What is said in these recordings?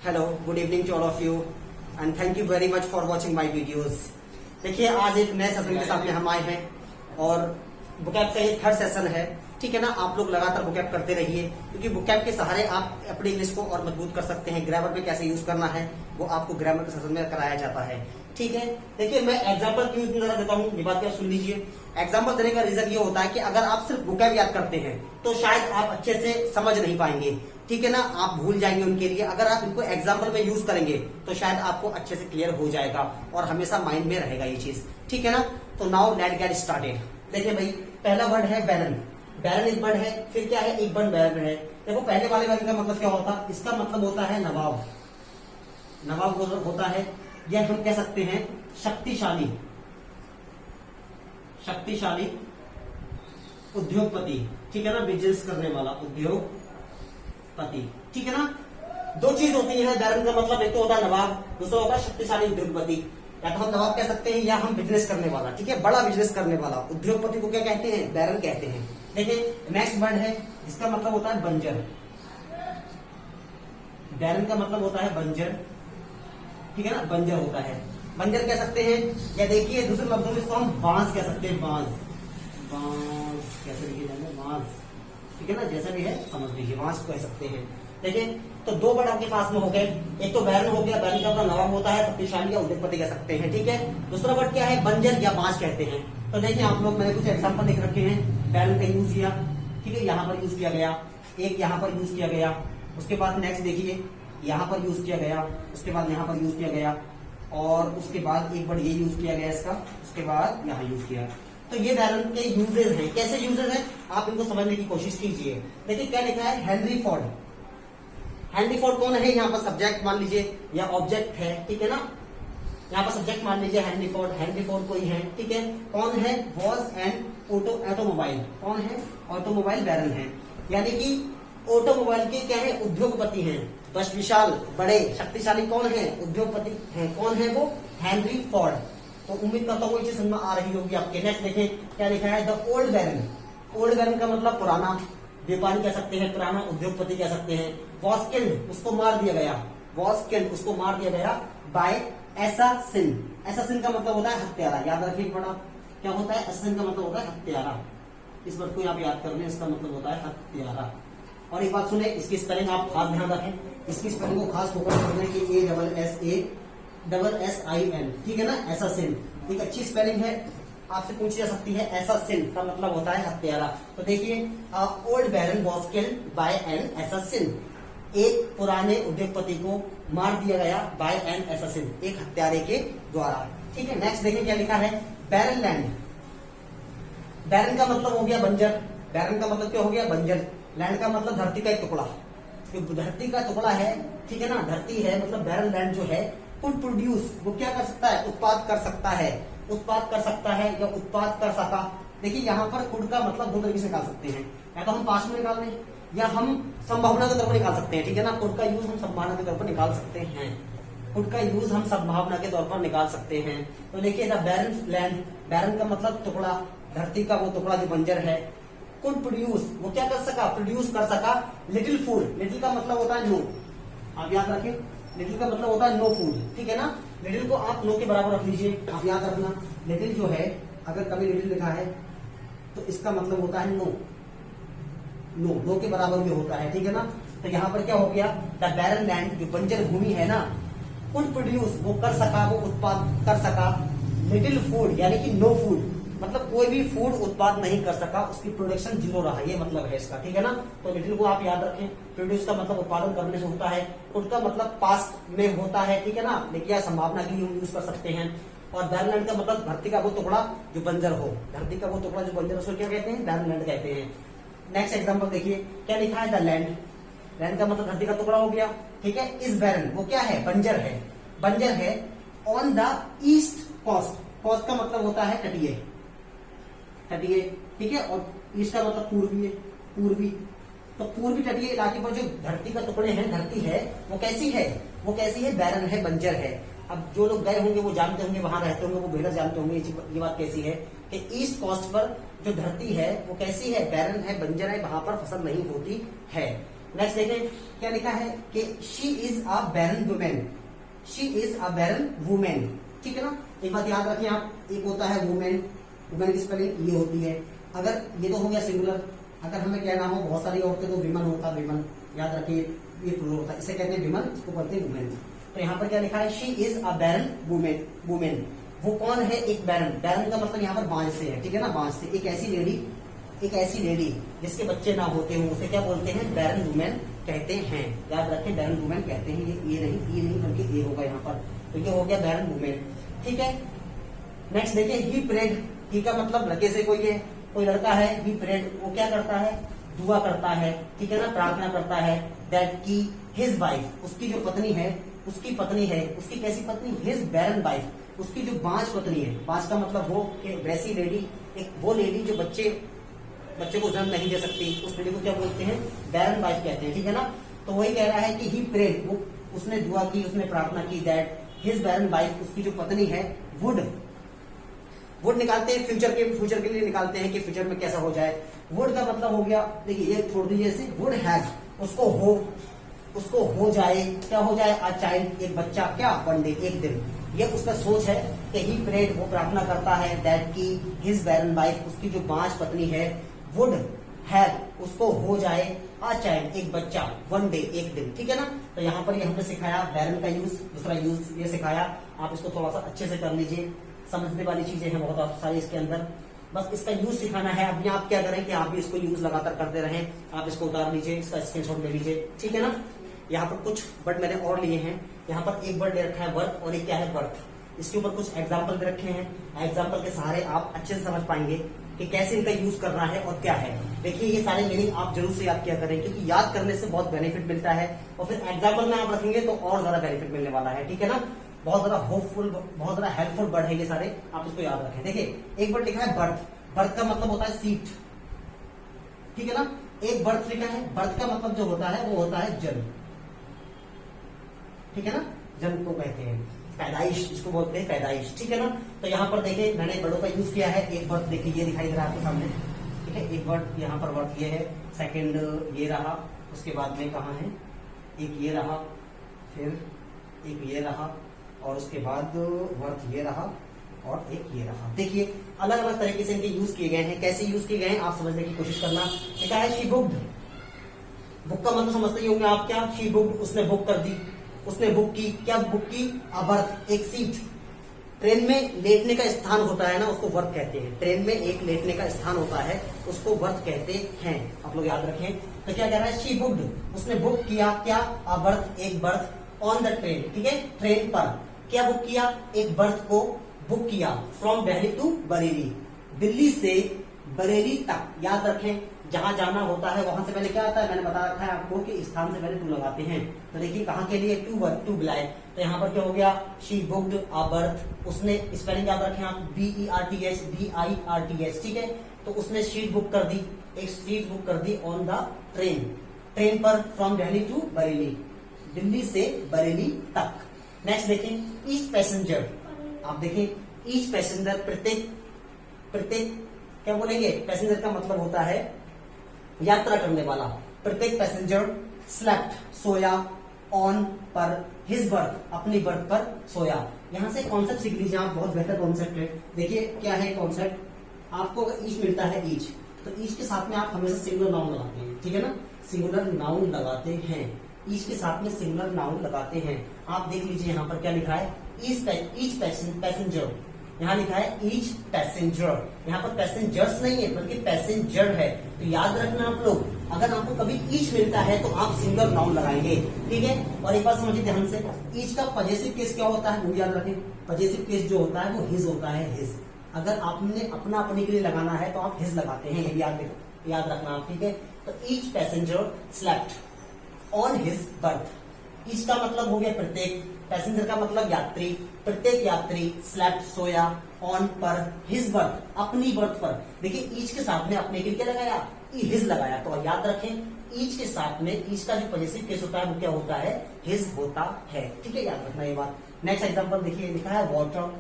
Hello, good evening to all of you and thank you very much for watching my videos. देखिए, आज एक नए session के साथ में हम आए हैं और बुकैप का ये थर्ड सेशन है। ठीक है ना, आप लोग लगातार बुकैप करते रहिए क्योंकि बुकैप के सहारे आप अपनी इंग्लिश को और मजबूत कर सकते हैं। ग्रामर में कैसे यूज करना है वो आपको ग्रामर के सेशन में कराया जाता है। ठीक है, देखिए मैं एग्जाम्पल क्यों इतनी ज्यादा देता हूँ, ये बात क्या सुन लीजिए। एग्जाम्पल देने का रीजन ये होता है कि अगर आप सिर्फ बुकैप याद करते हैं तो शायद आप अच्छे से समझ नहीं पाएंगे। ठीक है ना, आप भूल जाएंगे उनके लिए। अगर आप इनको एग्जाम्पल में यूज करेंगे तो शायद आपको अच्छे से क्लियर हो जाएगा और हमेशा माइंड में रहेगा ये चीज। ठीक है ना, तो नाउ लेट्स गेट स्टार्टेड। देखिए भाई, पहला वर्ड है बैरन। बैरन एक वर्ड है, फिर क्या है, एक वर्ड बैरन है। देखो पहले वाले वर्ड का मतलब क्या होता है, इसका मतलब होता है नवाब। नवाब होता है, यह हम कह सकते हैं शक्तिशाली। शक्तिशाली उद्योगपति। ठीक है ना, बिजनेस करने वाला उद्योगपति। ठीक है ना, दो चीज होती है बैरन का मतलब, एक तो होता है नवाब, दूसरा होता है शक्तिशाली उद्योगपति। या तो हम नवाब कह सकते हैं या हम बिजनेस करने वाला। ठीक है, बड़ा बिजनेस करने वाला उद्योगपति को क्या कहते हैं, बैरन कहते हैं। देखिए नेक्स्ट वर्ड है, इसका मतलब होता है बंजर। बैरन का मतलब होता है बंजर। ठीक है ना, बंजर होता है, बंजर कह सकते हैं। या देखिए दूसरे लफ्जों में इसको हम बांस कह सकते हैं। बांस, बांस कैसे लिखे जाएंगे, बांस। ठीक है ना, जैसा भी है समझ लीजिए, बांस कह सकते हैं। देखिए तो दो वर्ड आपके पास में हो गए, एक तो बैरन हो गया, बैरन का अपना नवाब होता है, शक्तिशाली या उद्योगपति कह सकते हैं। ठीक है, दूसरा वर्ड क्या है, बंजर या बांस कहते हैं। तो देखिए आप लोग, मैंने कुछ एग्जाम्पल लिख रखे हैं। बैरन का यूज किया, ठीक है, यहाँ पर यूज किया गया, एक यहाँ पर यूज किया गया, उसके बाद नेक्स्ट देखिए यहाँ पर यूज किया गया, उसके बाद यहाँ पर यूज किया गया, और उसके बाद एक वर्ड ये यूज किया गया इसका, उसके बाद यहाँ यूज किया। तो ये बैरन के यूजेज हैं। कैसे यूजेज हैं आप इनको समझने की कोशिश कीजिए। देखिए क्या लिखा है, हेनरी फोर्ड। हेनरी फोर्ड कौन है, यहाँ पर सब्जेक्ट मान लीजिए या ऑब्जेक्ट है। ठीक है ना, यहाँ पर सब्जेक्ट मान लीजिए हेनरी फोर्ड। हेनरी फोर्ड कोई है, ठीक है, कौन है, वॉज एन ऑटोमोबाइल। कौन है, ऑटोमोबाइल बैरन है, यानी कि ऑटोमोबाइल के क्या है, उद्योगपति हैं। बस विशाल, बड़े, शक्तिशाली कौन है, उद्योगपति हैं। कौन है वो, हेनरी फोर्ड। तो उम्मीद करता हूँ ये चीज समझ में आ रही होगी आपके। नेक्स्ट देखें क्या लिखा है, द ओल्ड बैरन। ओल्ड बैरन का मतलब पुराना व्यापारी कह सकते हैं, पुराना उद्योगपति कह सकते हैं। वॉज किल्ड, उसको मार दिया गया। वॉज किल्ड, उसको मार दिया गया बाय एसासिन। एसासिन का मतलब होता है हत्यारा। याद रखिए बड़ा, क्या होता है, एसासिन का मतलब होता है हत्यारा। इस वर्ड को आप याद कर लें, इसका मतलब होता है हत्यारा। और एक बात सुने, इसकी स्पेलिंग आप खास ध्यान रखें, इसकी स्पेलिंग को खास फोकस करने की, ASSASSIN। ठीक है ना, एसासिन एक अच्छी स्पेलिंग है, आपसे पूछी जा सकती है। एसासिन का मतलब होता है हत्यारा। तो देखिए, old baron was killed by an assassin. एक पुराने उद्योगपति को मार दिया गया बाय एन एसासिन, एक हत्यारे के द्वारा। ठीक है, नेक्स्ट देखिए क्या लिखा है, बैरन लैंड। बैरन का मतलब हो गया बंजर। बैरन का मतलब क्या हो गया, बंजर। लैंड का मतलब धरती का एक टुकड़ा। जो धरती का टुकड़ा है, ठीक है ना, धरती है, मतलब बैरन लैंड जो है, कुड प्रोड्यूस, वो क्या कर सकता है, उत्पाद कर सकता है। उत्पाद कर सकता है या उत्पाद कर सका। देखिए यहाँ पर कुड का मतलब दो तरीके से निकाल सकते हैं, या तो हम पास में निकाल लें या हम संभावना के तौर पर निकाल सकते हैं। ठीक है ना, कुड का यूज हम संभावना के तौर पर निकाल सकते हैं। कुड का यूज हम संभावना के तौर पर निकाल सकते हैं। तो देखिए द बैरन लैंड, बैरन का मतलब टुकड़ा, धरती का वो टुकड़ा जो बंजर है। कुड प्रोड्यूस, वो क्या कर सका, प्रोड्यूस कर सका लिटिल फूड। लिटिल का मतलब होता है नो, आप याद रखें, लिटिल का मतलब होता है नो फूड। ठीक है ना, लिटिल को आप नो के बराबर रख लीजिए, आप याद रखना। लिटिल जो है, अगर कभी लिटिल लिखा है तो इसका मतलब होता है नो। नो, नो के बराबर भी होता है। ठीक है ना, तो यहाँ पर क्या हो गया, द बैरन लैंड, जो बंजर भूमि है ना, कुड प्रोड्यूस, वो कर सका, वो उत्पाद कर सका लिटिल फूड, यानी कि नो फूड, मतलब कोई भी फूड उत्पाद नहीं कर सका, उसकी प्रोडक्शन जीरो रहा, ये मतलब है इसका। ठीक है ना, तो लिटिल को आप याद रखें। प्रोड्यूस का मतलब उत्पादन करने से होता है, कुड का मतलब पास्ट में होता है। ठीक है ना, लेकिन संभावना के लिए यूज कर सकते हैं। और बैरन लैंड का मतलब धरती का वो टुकड़ा जो बंजर हो, धरती का वो टुकड़ा जो बंजर, उसको क्या कहते हैं, बैरन लैंड कहते हैं। नेक्स्ट एग्जाम्पल देखिए क्या लिखा है, द लैंड। लैंड का मतलब धरती का टुकड़ा हो गया। ठीक है, इस बैरन, वो क्या है, बंजर है। बंजर है on the east coast. Coast का मतलब होता है तटीय, तटीय। ठीक है, और ईस्ट का मतलब पूर्वी, पूर्वी। तो पूर्वी तटीय इलाके पर जो धरती का टुकड़े हैं, धरती है, वो कैसी है, वो कैसी है, बैरन है, बंजर है। अब जो लोग गए होंगे वो जानते होंगे, वहां रहते होंगे, वो बेहतर जानते होंगे ये बात कैसी है कि ईस्ट कोस्ट पर जो धरती है वो कैसी है, बैरन है, बंजर है, वहां पर फसल नहीं होती है। नेक्स्ट देखें क्या लिखा है कि she is a barren woman, she is a barren woman, ठीक है ना। एक बात याद रखें आप, एक होता है वुमेन, वुमेन की स्पेलिंग ये होती है। अगर ये तो हो गया सिंगुलर, अगर हमें कहना हो बहुत सारी औरतें तो विमन होता, विमन याद रखिए ये प्लूरल होता है, इसे कहते हैं विमन, इसको कहते हैं वुमेन। तो यहाँ पर क्या लिखा है, she is a barren woman, woman वो कौन है, एक बैरन, बैरन का मतलब यहाँ पर बांझ से है, ठीक है ना, बांझ से, एक ऐसी लेडी जिसके बच्चे ना होते हो उसे क्या बोलते हैं, बैरन वुमेन कहते हैं। याद रखें बैरन वुमेन कहते हैं, ये नहीं बल्कि ये होगा यहाँ पर, तो ये हो गया बैरन वुमेन, ठीक है। नेक्स्ट देखिए ही प्रेड, ही का मतलब लड़के से कोई लड़का है, ही प्रेड वो क्या करता है, दुआ करता है, ठीक है ना, प्रार्थना करता है, दैट की हिज वाइफ, उसकी जो पत्नी है, उसकी कैसी पत्नी, हिज बैरन वाइफ, उसकी जो बांझ पत्नी है, बांझ का मतलब वो कि वैसी लेडी, एक वो लेडी जो बच्चे को जन्म नहीं दे सकती, उस लेडी को क्या बोलते हैं, बैरन वाइफ कहते हैं, ठीक है ना। तो वही कह रहा है कि ही प्रेड, वो उसने दुआ की, उसने प्रार्थना की, दैट हिज बैरन वाइफ, उसकी जो पत्नी है, वुड निकालते हैं फ्यूचर के लिए निकालते हैं कि फ्यूचर में कैसा हो जाए। वुड का मतलब हो गया, देखिए ये छोड़ दीजिए इसे, वुड हैव, उसको हो जाए, क्या हो जाए, अ चाइल्ड, एक बच्चा, क्या, वन डे, एक दिन। ये उसका सोच है कि ही प्रेड, वो प्रार्थना करता है, दैट की हिज बैरन वाइफ, उसकी जो बांझ पत्नी है, वुड हैव, उसको हो जाए, अ चाइल्ड, एक बच्चा, वन डे, एक दिन, ठीक है ना। तो यहाँ पर ये हमने सिखाया बैरन का यूज, दूसरा यूज ये सिखाया, आप इसको थोड़ा सा अच्छे से कर लीजिए, समझने वाली चीजें हैं बहुत सारी इसके अंदर, बस इसका यूज सिखाना है। अभी आप क्या करें कि आप भी इसको यूज लगातार करते रहें, आप इसको उतार लीजिए, इसका स्क्रीनशॉट ले लीजिए, ठीक है ना। यहाँ पर कुछ वर्ड मैंने और लिए हैं, यहाँ पर एक वर्ड ले रखा है वर्क, और एक क्या है बर्थ, इसके ऊपर कुछ एग्जाम्पल दे रखे हैं, एग्जाम्पल के सहारे आप अच्छे से समझ पाएंगे कि कैसे इनका यूज करना है और क्या है। देखिए ये सारे मीनिंग आप जरूर से याद किया करें, क्योंकि याद करने से बहुत बेनिफिट मिलता है, और फिर एग्जाम्पल में आप रखेंगे तो और ज्यादा बेनिफिट मिलने वाला है, ठीक है ना। बहुत ज्यादा होपफुल, बहुत ज्यादा हेल्पफुल वर्ड है ये सारे, आप इसको याद रखें। देखिए एक वर्ड लिखा है बर्थ, बर्थ का मतलब होता है सीट, ठीक है ना। एक बर्थ लिखा है, बर्थ का मतलब जो होता है वो होता है जन्म, ठीक है ना, जन्म को कहते हैं, पैदाइश इसको बोलते हैं, पैदाइश, ठीक है ना। तो यहाँ पर देखिए मैंने वर्डों का यूज किया है, एक वर्ड देखिए ये दिखाई दे रहा है आपके सामने, ठीक है, एक वर्ड यहाँ पर वर्ड ये है, सेकंड ये रहा, उसके बाद में कहाँ है, एक ये रहा, फिर एक ये रहा, और उसके बाद वर्ड ये रहा, और एक ये रहा। देखिए अलग अलग तरीके से इनके यूज किए गए हैं, कैसे यूज किए गए हैं आप समझने की कोशिश करना। लिखा है शी बुक्ड, बुक का मतलब समझते ही होंगे आप, क्या, शी बुक्ड, उसने बुक कर दी, उसने बुक की, क्या बुक की, अ बर्थ, एक सीट। ट्रेन में लेटने का स्थान होता है ना, उसको वर्थ कहते हैं, ट्रेन में एक लेटने का स्थान होता है, उसको वर्थ कहते हैं, आप लोग याद रखें। तो क्या कह रहा है, शी बुक्ड, उसने बुक किया, क्या, अ बर्थ, एक बर्थ, ऑन द ट्रेन, ठीक है, ट्रेन पर, क्या बुक किया, एक बर्थ को बुक किया, फ्रॉम दिल्ली टू बरेली, दिल्ली से बरेली तक। याद रखें जहां जाना होता है वहां से पहले क्या आता है, मैंने बता रखा है आपको कि स्थान से पहले टू लगाते हैं। तो देखिए कहाँ के लिए, टू बुलाए, तो यहाँ पर क्या हो गया, शी बुक्ड अ बर्थ, उसने, स्पेलिंग याद रखें आप, BERTH, BIRTH, ठीक है। तो उसने सीट बुक कर दी, एक सीट बुक कर दी ऑन द ट्रेन, ट्रेन पर, फ्रॉम दिल्ली टू बरेली, दिल्ली से बरेली तक। नेक्स्ट देखें ईच पैसेंजर, आप देखें ईच पैसेंजर, प्रत्येक क्या बोलेंगे, पैसेंजर का मतलब होता है यात्रा करने वाला, प्रत्येक पैसेंजर स्लेप्ट, सोया, ऑन, पर, हिज बर्थ, अपनी बर्थ पर सोया। यहां से कॉन्सेप्ट सीख लीजिए आप, बहुत बेहतर कॉन्सेप्ट है। देखिए क्या है कॉन्सेप्ट, आपको अगर ईच मिलता है, ईच, तो ईच के साथ में आप हमेशा सिंगुलर नाउन लगाते हैं, ठीक है ना, सिंगुलर नाउन लगाते हैं, ईच के साथ में सिंगुलर नाउन लगाते हैं। आप देख लीजिए यहाँ पर क्या लिखा है, ईच पैसेंजर, यहाँ लिखा है ईच पैसेंजर, यहाँ पर पैसेंजर्स नहीं है बल्कि पैसेंजर है। तो याद रखना आप लोग, अगर आपको कभी ईच मिलता है तो आप सिंगुलर नाउन लगाएंगे, ठीक है। और एक बात समझिए ध्यान से, ईच का पजेसिव केस क्या होता है वो याद रखें, पजेसिव केस जो होता है वो हिज होता है, हिज। अगर आपने अपना अपने के लिए लगाना है तो आप हिज लगाते हैं, ये भी याद रखना आप, ठीक है। तो each passenger slept on his birth, each का मतलब हो गया प्रत्येक, पैसेंजर का मतलब यात्री, प्रत्येक यात्री, स्लेप्ट सोया, ऑन पर, हिज बर्थ अपनी बर्थ पर। देखिए ईच के साथ में अपने के लिए क्या लगाया, हिज लगाया। तो याद रखें ईच के साथ में ईच का जो पॉजिटिव केस होता है वो क्या होता है, हिज होता है, ठीक है, याद रखना ये बात। नेक्स्ट एग्जांपल देखिए लिखा है water,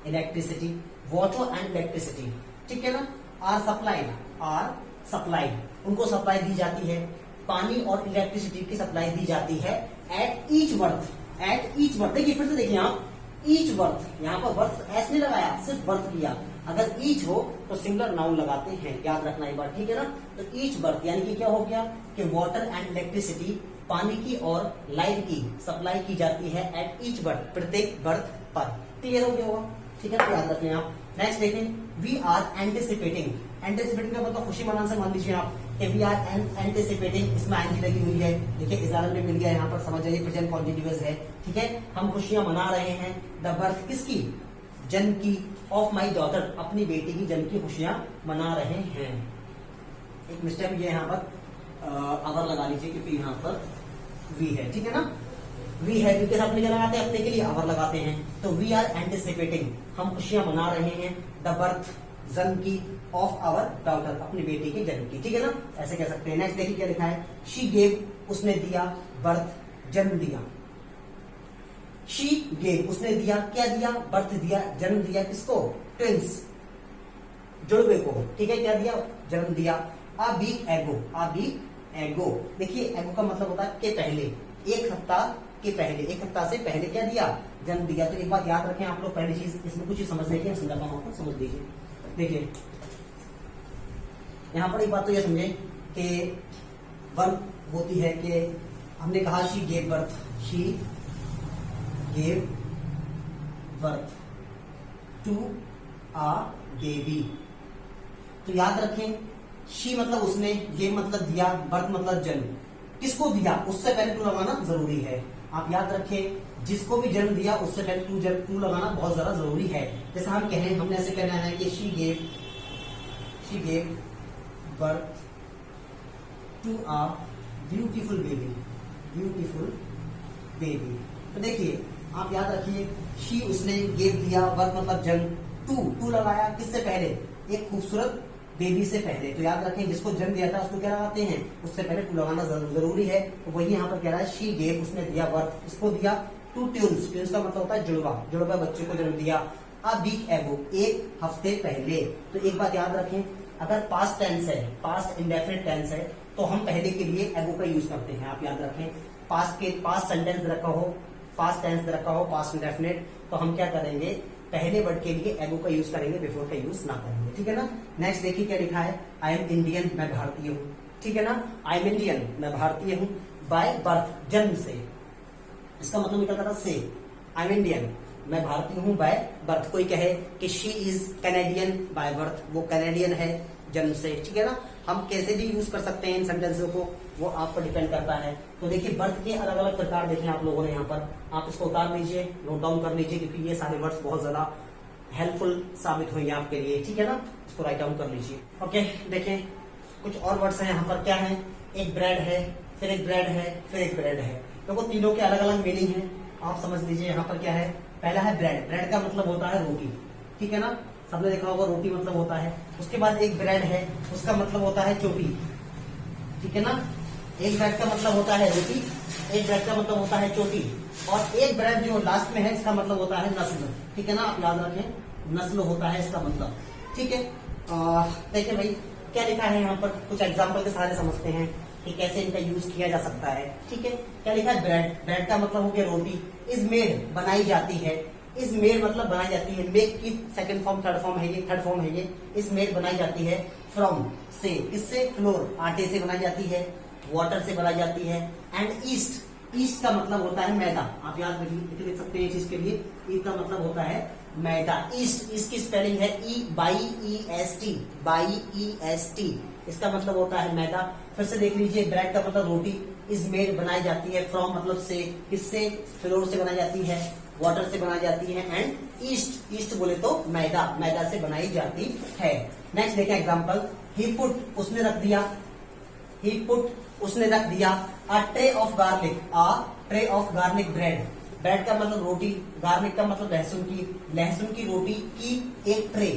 electricity, water and electricity, ठीक है ना, आर सप्लाइड, उनको सप्लाई दी जाती है, पानी और इलेक्ट्रिसिटी की सप्लाई दी जाती है एट ईच बर्थ। देखिए फिर से देखिए आप, ईच बर्थ, यहाँ पर बर्थ एस नहीं लगाया, सिर्फ बर्थ किया। अगर ईच हो तो सिंगुलर नाउन लगाते हैं, याद रखना एक बार, ठीक है ना। तो ईच बर्थ यानी कि क्या हो गया कि वाटर एंड इलेक्ट्रिसिटी, पानी की और लाइट की सप्लाई की जाती है एट ईच बर्थ, प्रत्येक बर्थ पर। क्लियर हो गया होगा, ठीक है, तो याद रख लें आप। नेक्स्ट देखें, वी आर एंटिसिपेटिंग। एंटिसिपेटिंग का मतलब खुशी मनाने से मान लीजिए आप कि वी आर एंटिसिपेटिंग, इसमें आईएनजी लगी हुई है, देखिए इजाजत में मिल गया, यहाँ पर समझ जाइए प्रेजेंट कॉन्टिन्यूअस है, ठीक है। हम खुशियां मना रहे हैं द बर्थ, किसकी, जन्म की, ऑफ माई डॉटर, अपनी बेटी की जन्म की खुशियां मना रहे हैं। एक मिस्टेक ये यहाँ पर अवर लगा लीजिए क्योंकि यहाँ पर वी है, ठीक है ना। वी है क्योंकि अपने क्या लगाते हैं, अपने के लिए अवर लगाते हैं। तो वी आर एंटिसिपेटिंग, हम खुशियां मना रहे हैं द बर्थ, जन्म की, ऑफ आवर डॉटर, अपनी बेटी के जन्म की, ठीक है ना, ऐसे कह सकते हैं। नेक्स्ट देखिए क्या लिखा है, शी गेव, उसने दिया, बर्थ, जन्म दिया। शी गेव, उसने दिया, क्या दिया, बर्थ दिया, जन्म दिया, किसको, ट्विंस, जुड़वे को, ठीक है, क्या दिया, जन्म दिया। आ वीक एगो, देखिए एगो का मतलब होता है के पहले, एक सप्ताह के पहले, एक सप्ताह से पहले क्या दिया, जन्म दिया। तो एक बात याद रखें आप लोग, पहली चीज इसमें कुछ समझने की, समझाता हूं आपको, समझ लीजिए। देखिए यहां पर एक बात तो ये समझे कि वर्ब होती है कि हमने कहा she gave birth, she gave birth to a baby. तो याद रखें, शी मतलब उसने, गेव मतलब दिया, बर्थ मतलब जन्म, किसको दिया उससे पहले टू लगाना जरूरी है। आप याद रखें, जिसको भी जन्म दिया उससे पहले टू लगाना बहुत ज्यादा जरूरी है। जैसे हम कहें, हमने ऐसे कहना है कि she gave birth to a beautiful baby. तो देखिए आप याद रखिए, शी उसने, गेव दिया, बर्थ मतलब जन्म, टू लगाया किससे पहले, एक खूबसूरत बेबी से पहले। तो याद रखें, जिसको जन्म दिया था उसको क्या लगाते हैं, उससे पहले टू लगाना जरूरी है। तो वही यहाँ पर कह रहा है, शी गेव, उसने दिया, बर्थ, इसको दिया, टू ट्यून्स, ट्यून्स का मतलब होता है जुड़वा बच्चे को जन्म दिया। अ वीक एगो, एक हफ्ते पहले। तो एक बात याद रखें, अगर पास्ट टेंस है, पास्ट इंडेफिनिट टेंस है, तो हम पहले के लिए एगो का यूज करते हैं। आप याद रखें, पास्ट सेंटेंस रखा हो, पास्ट टेंस रखा हो, पास्ट इंडेफिनिट, तो हम क्या करेंगे, पहले वर्ड के लिए एगो का यूज करेंगे, बिफोर का यूज ना करेंगे, ठीक है ना। नेक्स्ट देखिए क्या लिखा है, आई एम इंडियन, मैं भारतीय हूँ, ठीक है ना। आई एम इंडियन, मैं भारतीय हूँ, बाय बर्थ, जन्म से, इसका मतलब निकलता था से। आई एम इंडियन, मैं भारतीय हूँ, बाय बर्थ। कोई कहे कि she is Canadian by birth, वो कैनेडियन है जन्म से, ठीक है ना। हम कैसे भी यूज कर सकते हैं इन सेंटेंसों को, वो आप पर डिपेंड करता है। तो देखिए बर्थ के अलग अलग प्रकार देखें आप लोगों ने यहाँ पर, आप इसको उतार लीजिए, नोट डाउन कर लीजिए, क्योंकि ये सारे वर्ड्स बहुत ज्यादा हेल्पफुल साबित होंगे आपके लिए, ठीक है ना। इसको राइट डाउन कर लीजिए। ओके, देखें कुछ और वर्ड्स हैं यहाँ पर, क्या है, एक ब्रेड है, फिर एक ब्रेड है, फिर एक ब्रेड है। देखो तीनों के अलग अलग मीनिंग है, आप समझ लीजिए। यहाँ पर क्या है, पहला है ब्रेड, ब्रेड का मतलब होता है रोटी, ठीक है ना, सबने देखा होगा रोटी मतलब होता है। उसके बाद एक ब्रेड है, उसका मतलब होता है चोटी, ठीक है ना। एक ब्रेड का मतलब होता है रोटी, एक ब्रेड का मतलब होता है चोटी, और एक ब्रेड जो लास्ट में है इसका मतलब होता है नस्ल, ठीक है ना। आप याद रखें, नस्ल होता है इसका मतलब, ठीक है। देखिए भाई क्या लिखा है यहाँ पर, कुछ एग्जाम्पल के सहारे समझते हैं कि कैसे इनका यूज किया जा सकता है, ठीक है। क्या लिखा है, ब्रेड, ब्रेड का मतलब हो गया रोटी। इज मेड, बनाई जाती है, इज मेड मतलब बनाई जाती है, मेक की सेकंड फॉर्म, थर्ड फॉर्म है ये, थर्ड फॉर्म है ये। इज मेड बनाई जाती है, फ्रॉम से, किससे, फ्लोर, आटे से बनाई जाती है, वाटर से बनाई जाती है। एंड ईस्ट, ईस्ट का मतलब होता है मैदा, आप याद लिख सकते हैं इस चीज के लिए, ईस्ट का मतलब होता है मैदा। ईस्ट, इसकी स्पेलिंग है बाई ई एस टी, इसका मतलब होता है मैदा। फिर से देख लीजिए, ब्रेड का मतलब रोटी, इज मेड बनाई जाती है, फ्रॉम मतलब से, किससे, फ्लोर से बनाई जाती है, वाटर से बनाई जाती है। एंड ईस्ट, ईस्ट बोले तो मैदा, मैदा से बनाई जाती है। नेक्स्ट देखें एग्जांपल, ही पुट, उसने रख दिया, ही पुट उसने रख दिया, a tray of garlic, a tray of garlic bread, bread का मतलब रोटी, गार्लिक का मतलब लहसुन की, लहसुन की रोटी की एक ट्रे,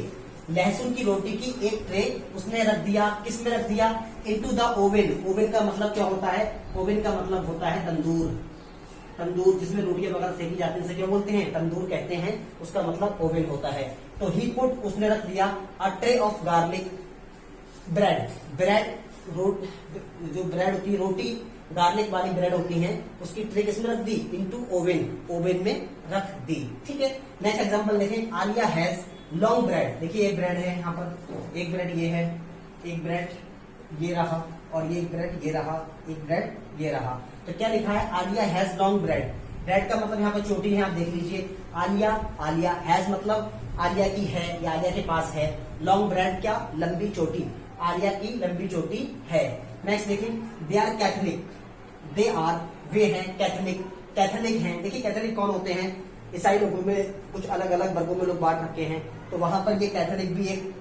लहसुन की रोटी की एक ट्रे उसने रख दिया, किस में रख दिया, इनटू द ओवन। ओवन का मतलब क्या होता है, ओवन का मतलब होता है तंदूर, तंदूर जिसमें रोटियां वगैरह सेकी जाती है, उसे क्या बोलते हैं, तंदूर कहते हैं, उसका मतलब ओवन होता है। तो ही पुट उसने रख दिया, a tray of garlic bread, bread जो ब्रेड होती है, रोटी गार्लिक वाली ब्रेड होती है, उसकी ट्रे किसमें रख दी? इनटू ओवन, ओवन में रख दी। ठीक है, नेक्स्ट एग्जांपल देखें, आलिया हैज लॉन्ग ब्रेड। देखिए एक ब्रेड है यहाँ पर, एक ब्रेड ये है, एक ब्रेड ये रहा, और ये ब्रेड ये रहा, एक ब्रेड ये रहा। तो क्या लिखा है? Alia has long bread. Bread का मतलब यहाँ पर चोटी है, आप देख लीजिए। आलिया, आलिया हैज मतलब आलिया की है या आलिया के पास है। लॉन्ग ब्रेड क्या? लंबी चोटी, आलिया की लंबी चोटी है। नेक्स्ट देखिए, they are Catholic. They are, वे हैं, कैथलिक, कैथलिक हैं। देखिए कैथलिक कौन होते हैं? ईसाई लोगों में कुछ अलग अलग वर्गों में लोग बांट रखे हैं, तो वहां पर ये कैथलिक भी एक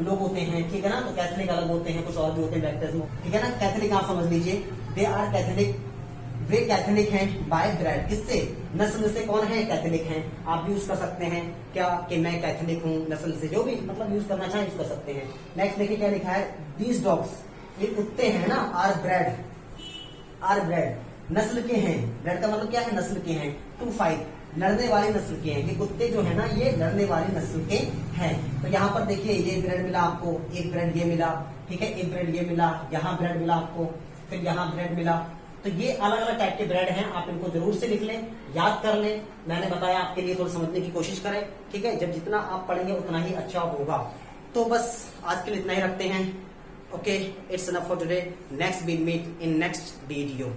लोग होते हैं। ठीक है ना, तो कैथलिक अलग होते हैं, कुछ और भी होते हैं बैप्टिज्म। ठीक है ना, कैथलिक आप समझ लीजिए। दे आर कैथलिक, वे कैथलिक हैं बाय ब्रेड। किससे? नस्ल से। कौन है? कैथलिक हैं। आप भी यूज कर सकते हैं क्या कि मैं कैथलिक हूँ नस्ल से, जो भी मतलब यूज करना चाहे यूज कर सकते हैं। नेक्स्ट देखिए क्या लिखा है, दीज डॉग्स, ये कुत्ते हैं ना, आर ब्रेड, आर ब्रेड नस्ल के हैं। ब्रेड का मतलब क्या है? नस्ल के हैं। टू फाइट, लड़ने वाली नस्ल के हैं। ये कुत्ते जो है ना, ये लड़ने वाली नस्ल के हैं। तो यहाँ पर देखिए ये ब्रेड मिला आपको, एक ब्रेड ये मिला, ठीक है, एक ब्रेड ये मिला, यहाँ ब्रेड मिला आपको, फिर यहाँ ब्रेड मिला। तो ये अलग अलग टाइप के ब्रेड हैं, आप इनको जरूर से लिख लें, याद कर लें। मैंने बताया आपके लिए, थोड़ा समझने की कोशिश करें। ठीक है, जब जितना आप पढ़ेंगे उतना ही अच्छा होगा। तो बस आज के लिए इतना ही रखते हैं। Okay, it's enough for today. Next we'll meet in next video.